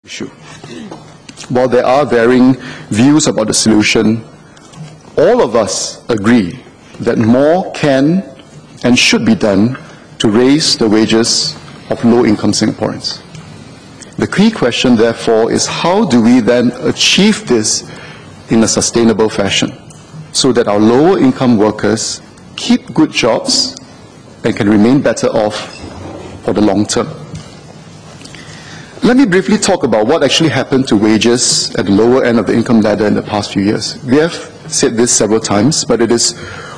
issue. While there are varying views about the solution, all of us agree that more can and should be done to raise the wages of low-income Singaporeans. The key question, therefore, is how do we then achieve this in a sustainable fashion so that our lower-income workers keep good jobs and can remain better off for the long term. Let me briefly talk about what actually happened to wages at the lower end of the income ladder in the past few years. We have said this several times, but it is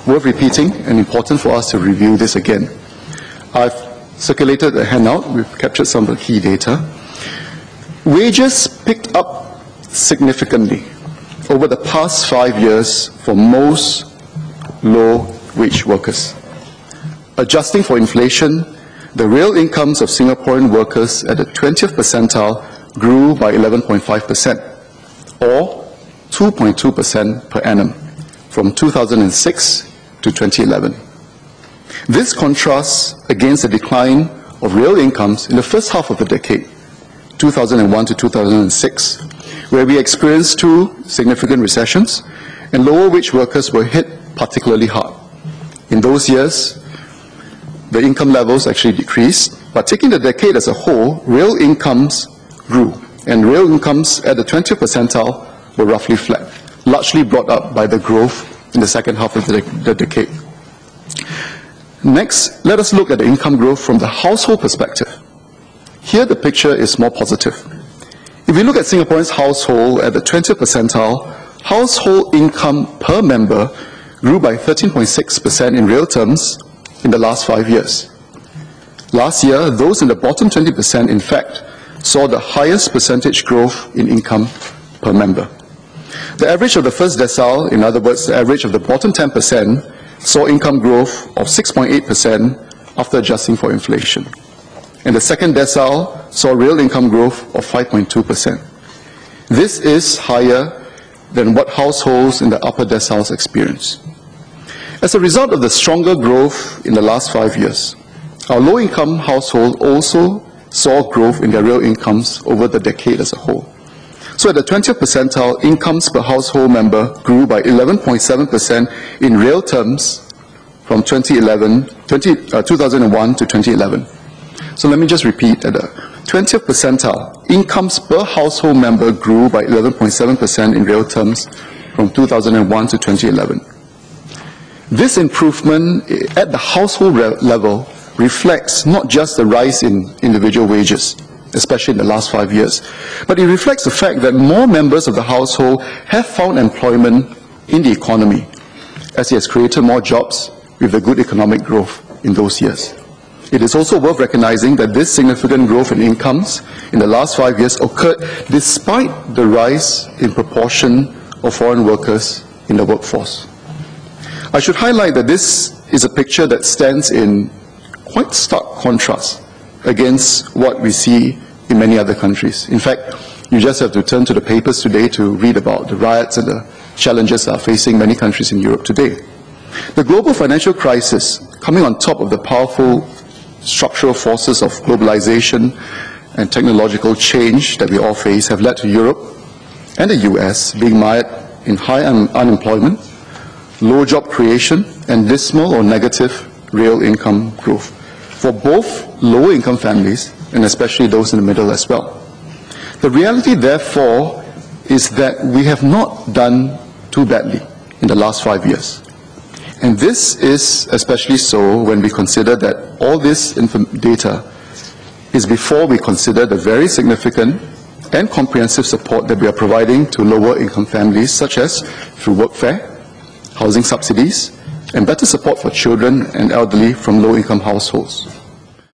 worth repeating and important for us to review this again. I've circulated a handout. We've captured some of the key data. Wages picked up significantly over the past 5 years for most low-wage workers. Adjusting for inflation, the real incomes of Singaporean workers at the 20th percentile grew by 11.5%, or 2.2% per annum, from 2006 to 2011. This contrasts against the decline of real incomes in the first half of the decade, 2001 to 2006, where we experienced two significant recessions, and lower-wage workers were hit particularly hard. In those years, the income levels actually decreased, but taking the decade as a whole, real incomes grew, and real incomes at the 20th percentile were roughly flat, largely brought up by the growth in the second half of the decade. Next, let us look at the income growth from the household perspective. Here the picture is more positive. If we look at Singaporeans' household at the 20th percentile, household income per member grew by 13.6% in real terms in the last 5 years. Last year, those in the bottom 20%, in fact, saw the highest percentage growth in income per member. The average of the first decile, in other words, the average of the bottom 10%, saw income growth of 6.8% after adjusting for inflation. And the second decile saw real income growth of 5.2%. This is higher than what households in the upper deciles experience. As a result of the stronger growth in the last 5 years, our low-income household also saw growth in their real incomes over the decade as a whole. So at the 20th percentile, incomes per household member grew by 11.7% in real terms from 2001 to 2011. So let me just repeat, at the 20th percentile, incomes per household member grew by 11.7% in real terms from 2001 to 2011. This improvement at the household level reflects not just the rise in individual wages, especially in the last 5 years, but it reflects the fact that more members of the household have found employment in the economy, as it has created more jobs with the good economic growth in those years. It is also worth recognizing that this significant growth in incomes in the last 5 years occurred despite the rise in proportion of foreign workers in the workforce. I should highlight that this is a picture that stands in quite stark contrast against what we see in many other countries. In fact, you just have to turn to the papers today to read about the riots and the challenges that are facing many countries in Europe today. The global financial crisis, coming on top of the powerful structural forces of globalization and technological change that we all face, have led to Europe and the US being mired in high unemployment, low job creation, and dismal or negative real income growth for both low-income families and especially those in the middle as well. The reality, therefore, is that we have not done too badly in the last 5 years. And this is especially so when we consider that all this data is before we consider the very significant and comprehensive support that we are providing to lower-income families, such as through workfare, housing subsidies, and better support for children and elderly from low-income households.